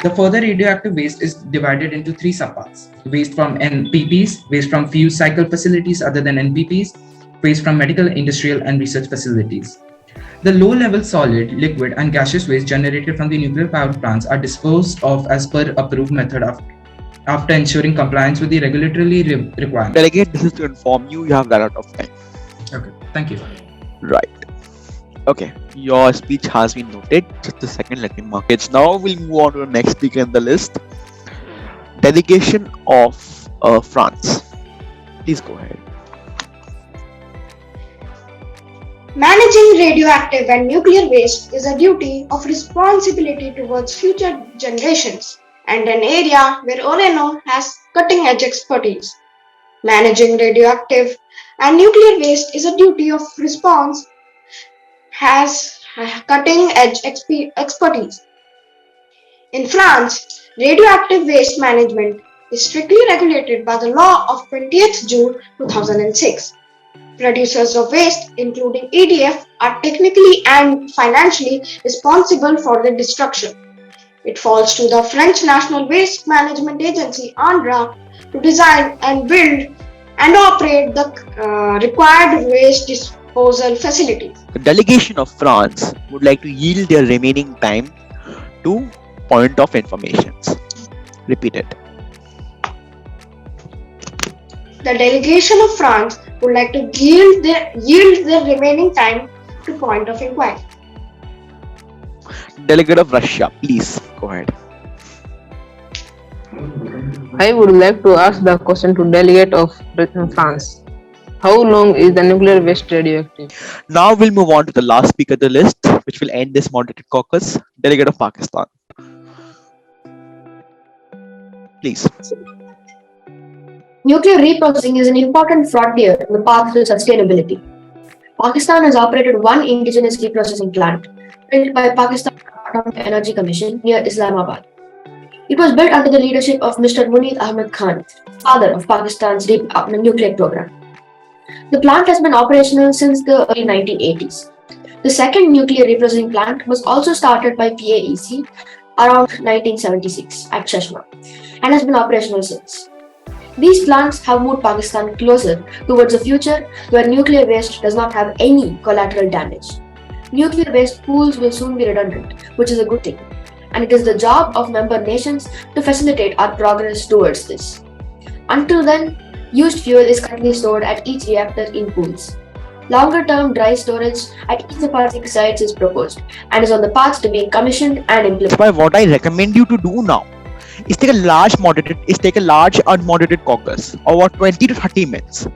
The further radioactive waste is divided into three subparts: waste from NPPs, waste from fused cycle facilities other than NPPs, waste from medical, industrial, and research facilities. The low-level solid, liquid, and gaseous waste generated from the nuclear power plants are disposed of as per approved method after ensuring compliance with the regulatory requirements. Delegate, this is to inform you, you have run out of time. Okay, thank you. Right. Okay, your speech has been noted. Just a second, let me mark it. Now we'll move on to the next speaker in the list. Delegation of France. Please go ahead. Managing radioactive and nuclear waste is a duty of responsibility towards future generations and an area where UNEA has cutting-edge expertise. Managing radioactive and nuclear waste is a duty of response has cutting-edge expertise. In France, radioactive waste management is strictly regulated by the law of 20th June 2006. Producers of waste, including EDF, are technically and financially responsible for their destruction. It falls to the French National Waste Management Agency, ANDRA, to design and build and operate the required waste disposal facilities. The delegation of France would like to yield their remaining time to point of information. Repeat it. The delegation of France would like to yield their remaining time to point of inquiry. Delegate of Russia, please go ahead. I would like to ask the question to delegate of France. How long is the nuclear waste radioactive? Now we'll move on to the last speaker of the list, which will end this moderated caucus. Delegate of Pakistan. Please. Nuclear reprocessing is an important frontier in the path to sustainability. Pakistan has operated one indigenous reprocessing plant built by Pakistan Atomic Energy Commission near Islamabad. It was built under the leadership of Mr. Munir Ahmed Khan, father of Pakistan's nuclear program. The plant has been operational since the early 1980s. The second nuclear reprocessing plant was also started by PAEC around 1976 at Chashma and has been operational since. These plants have moved Pakistan closer towards a future where nuclear waste does not have any collateral damage. Nuclear waste pools will soon be redundant, which is a good thing, and it is the job of member nations to facilitate our progress towards this. Until then, used fuel is currently stored at each reactor in pools. Longer-term dry storage at each of our 6 sites is proposed and is on the path to being commissioned and implemented. What I recommend you to do now is take a large unmoderated caucus of about 20 to 30 minutes.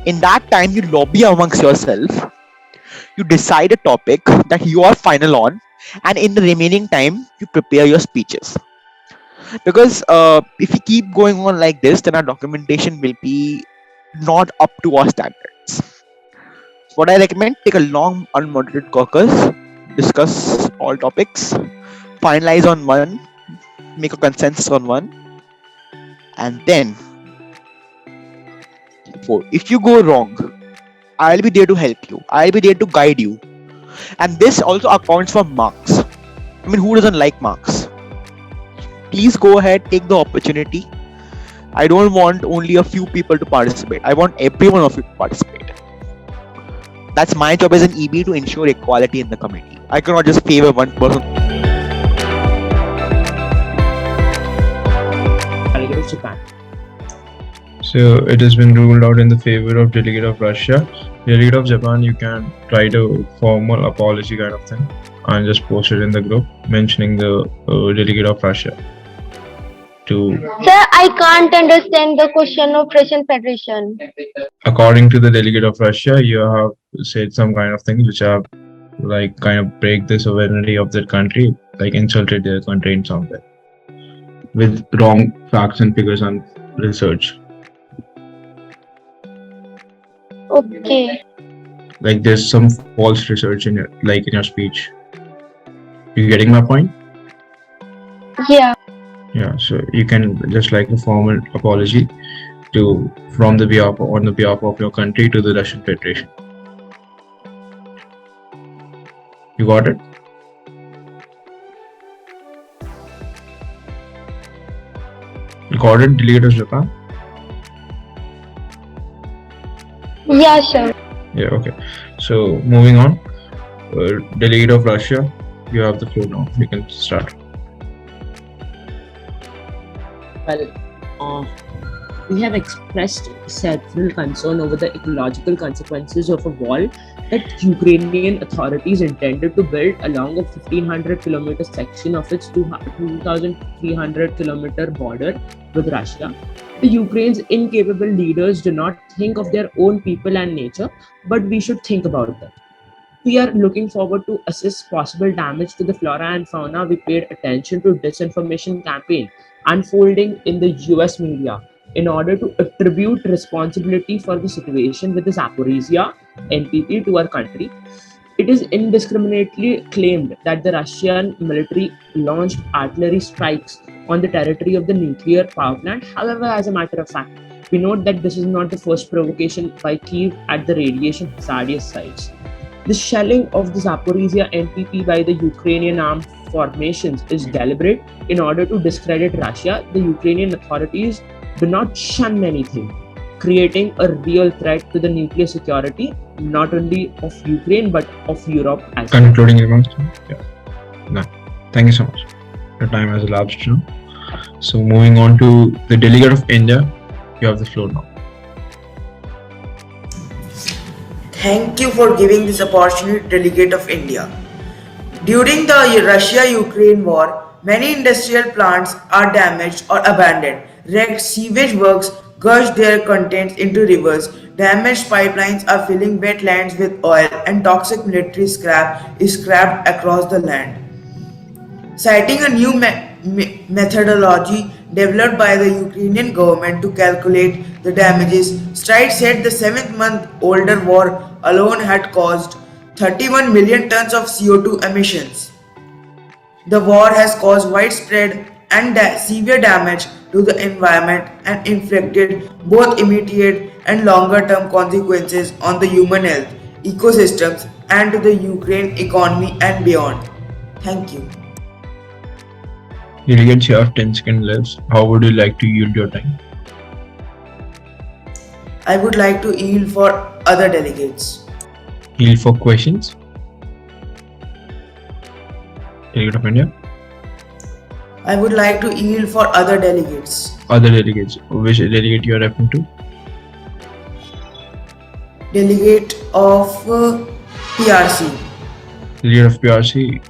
In that time, you lobby amongst yourself, you decide a topic that you are final on, and in the remaining time, you prepare your speeches. Because if we keep going on like this, then our documentation will be not up to our standards. What I recommend, take a long unmoderated caucus, discuss all topics, finalize on one, make a consensus on one, and then if you go wrong, I'll be there to help you. I'll be there to guide you. And this also accounts for marks. I mean, who doesn't like marks? Please go ahead, take the opportunity. I don't want only a few people to participate. I want every one of you to participate. That's my job as an EB, to ensure equality in the committee. I cannot just favor one person. Japan. So it has been ruled out in the favor of delegate of Russia. Delegate of Japan, you can write a formal apology kind of thing and just post it in the group mentioning the delegate of Russia. Sir, I can't understand the question of Russian Federation. According to the delegate of Russia, you have said some kind of things which have like kind of break the sovereignty of their country, like insulted their country in some way, with wrong facts and figures and research. Okay. Like there's some false research in it, like in your speech. You getting my point? Yeah. Yeah, so you can just like a formal apology on the behalf of your country to the Russian Federation. You got it? Got it, delegate of Japan? Yeah, sure. Yeah, okay. So moving on, delegate of Russia, you have the floor now. You can start. Well, we have expressed several concern over the ecological consequences of a wall that Ukrainian authorities intended to build along a 1500 kilometer section of its 2300 kilometer border with Russia. The Ukraine's incapable leaders do not think of their own people and nature, but we should think about that. We are looking forward to assess possible damage to the flora and fauna. We paid attention to disinformation campaign unfolding in the US media in order to attribute responsibility for the situation with the Zaporizhia NPP to our country. It is indiscriminately claimed that the Russian military launched artillery strikes on the territory of the nuclear power plant. However, as a matter of fact, we note that this is not the first provocation by Kyiv at the radiation hazardous sites. The shelling of the Zaporizhia NPP by the Ukrainian armed formations is deliberate in order to discredit Russia. The Ukrainian authorities do not shun anything, creating a real threat to the nuclear security, not only of Ukraine but of Europe as well. Concluding remarks? Yeah. No. Thank you so much. Your time has elapsed now. So moving on to the delegate of India, you have the floor now. Thank you for giving this opportunity, Delegate of India. During the Russia-Ukraine war, many industrial plants are damaged or abandoned. Wrecked sewage works gush their contents into rivers. Damaged pipelines are filling wetlands with oil, and toxic military scrap is scrapped across the land. Citing a new methodology developed by the Ukrainian government to calculate the damages, Stride said the 7-month-older war alone had caused 31 million tons of CO2 emissions. The war has caused widespread and severe damage to the environment and inflicted both immediate and longer-term consequences on the human health, ecosystems, and to the Ukraine economy and beyond. Thank you. Delegates, you have 10 seconds left. How would you like to yield your time? I would like to yield for other delegates. Yield for questions? Delegate of India? I would like to yield for other delegates. Other delegates. Which delegate you are referring to? Delegate of PRC. Delegate of PRC,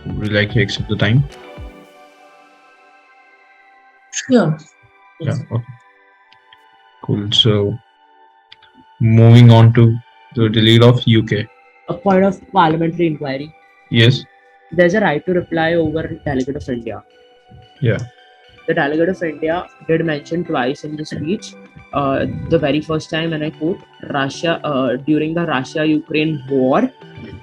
would you like to accept the time? Sure. Yeah, okay. Cool. So, moving on to the delegate of UK. A point of parliamentary inquiry. Yes. There's a right to reply over Delegate of India. Yeah. The Delegate of India did mention twice in the speech. The very first time, and I quote, Russia during the Russia-Ukraine war,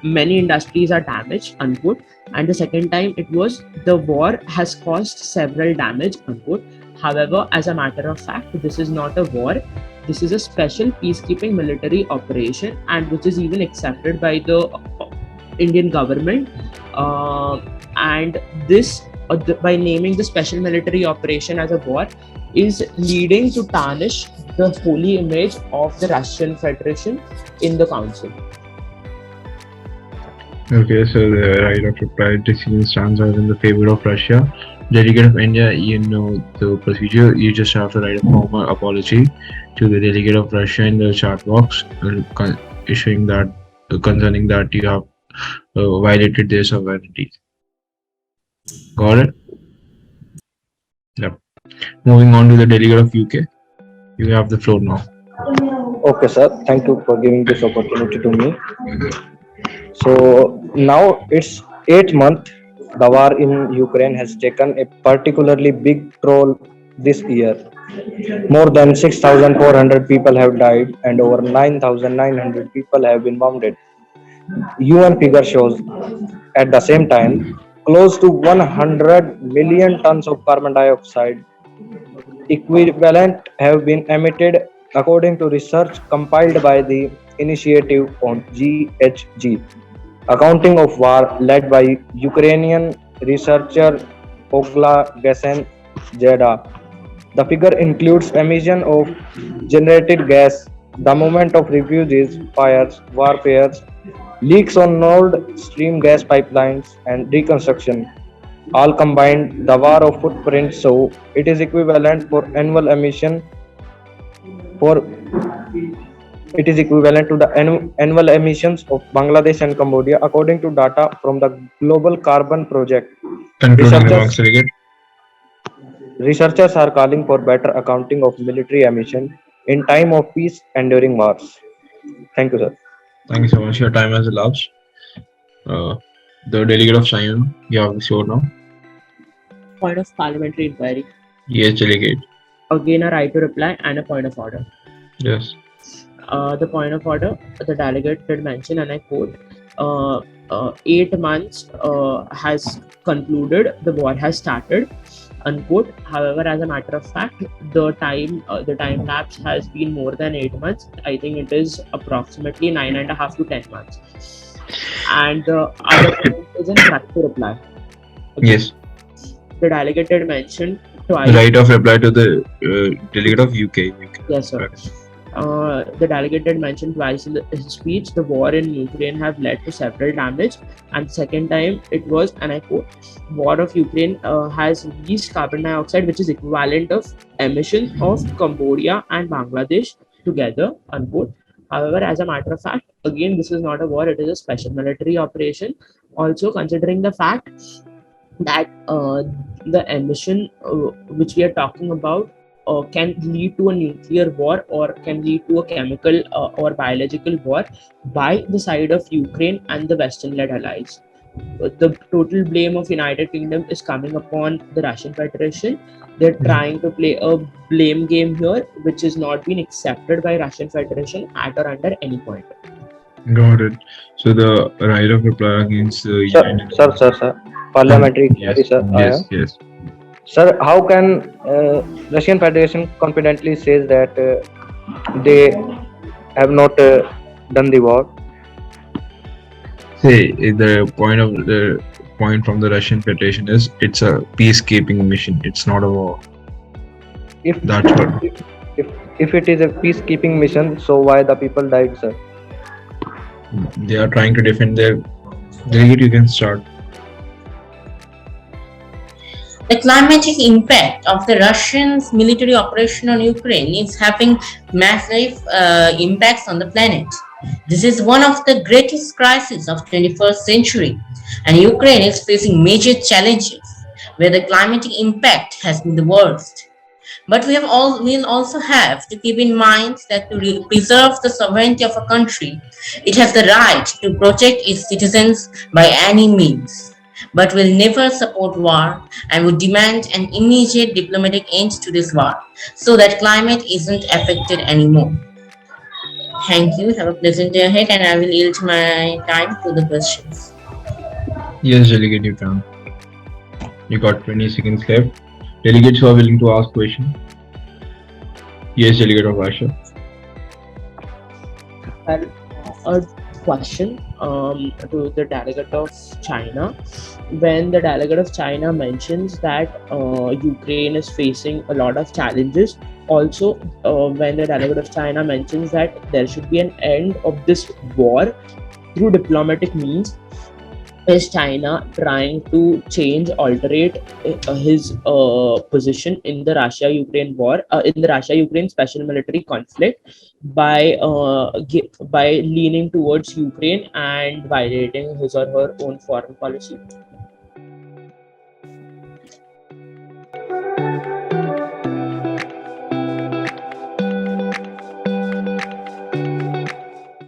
many industries are damaged, unquote. And the second time it was, the war has caused several damage, unquote. However, as a matter of fact, this is not a war. This is a special peacekeeping military operation, and which is even accepted by the Indian government. And this, by naming the special military operation as a war, is leading to tarnish the holy image of the Russian Federation in the council. Okay, so the right of reply decision stands as in the favor of Russia. Delegate of India, you know the procedure. You just have to write a formal apology to the delegate of Russia in the chat box, issuing that, concerning that you have violated their sovereignty. Got it? Yep. Moving on to the delegate of UK. You have the floor now. Okay, sir. Thank you for giving this opportunity to me. So now it's 8 months. The war in Ukraine has taken a particularly big toll this year. More than 6,400 people have died and over 9,900 people have been wounded. UN figure shows at the same time close to 100 million tons of carbon dioxide equivalent have been emitted according to research compiled by the Initiative on GHG, Accounting of War, led by Ukrainian researcher Ogla Gesen Jeda. The figure includes emission of generated gas, the movement of refugees, fires, warfares, leaks on Nord Stream gas pipelines, and reconstruction. All combined, the war of footprints, so it is equivalent for annual emission for it is equivalent to the annual emissions of Bangladesh and Cambodia, according to data from the Global Carbon Project. Concluding remarks, Researchers, delegate. researchers are calling for better accounting of military emission in time of peace and during wars. Thank you, sir. Thank you so much. Your time has elapsed. The delegate of China, you have the floor now. Point of parliamentary inquiry. Yes, delegate. Again, a right to reply and a point of order. Yes. The point of order, the delegate did mention, and I quote, 8 months has concluded, the war has started, unquote. However, as a matter of fact, the time lapse has been more than 8 months. I think it is approximately 9.5 to 10 months. And the other point is in right to reply. Okay. Yes. The delegate did mention twice. Right of reply to the delegate of UK. Yes, sir. The delegate did mention twice in his speech, the war in Ukraine have led to several damage, and second time it was, and I quote, war of Ukraine has released carbon dioxide which is equivalent of emissions of Cambodia and Bangladesh together, unquote. However, as a matter of fact, again, this is not a war, it is a special military operation. Also, considering the fact that the emission which we are talking about can lead to a nuclear war or can lead to a chemical or biological war by the side of Ukraine and the Western-led allies. The total blame of United Kingdom is coming upon the Russian Federation. They're trying to play a blame game here, which is not being accepted by Russian Federation at or under any point. Got it. So the right of reply against the Sir. Parliamentary, yes, sir. Yes. Sir, how can Russian Federation confidently says that they have not done the war? See, the point from the Russian Federation is it's a peacekeeping mission. It's not a war. If That's what. If it is a peacekeeping mission, so why the people died, sir? They are trying to defend their delegate. You can start. The climatic impact of the Russians' military operation on Ukraine is having massive impacts on the planet. This is one of the greatest crises of 21st century, and Ukraine is facing major challenges where the climatic impact has been the worst. But we'll also have to keep in mind that to preserve the sovereignty of a country, it has the right to protect its citizens by any means, but will never support war and would demand an immediate diplomatic end to this war so that climate isn't affected anymore. Thank you. Have a pleasant day ahead, and I will yield my time to the questions. Yes, delegate, you can. You got 20 seconds left. Delegates who are willing to ask question. Yes, delegate of Russia. A question to the delegate of China. When the delegate of China mentions that Ukraine is facing a lot of challenges, also when the delegate of China mentions that there should be an end of this war through diplomatic means, is China trying to alterate his position in the Russia-Ukraine war, in the Russia-Ukraine special military conflict by leaning towards Ukraine and violating his or her own foreign policy?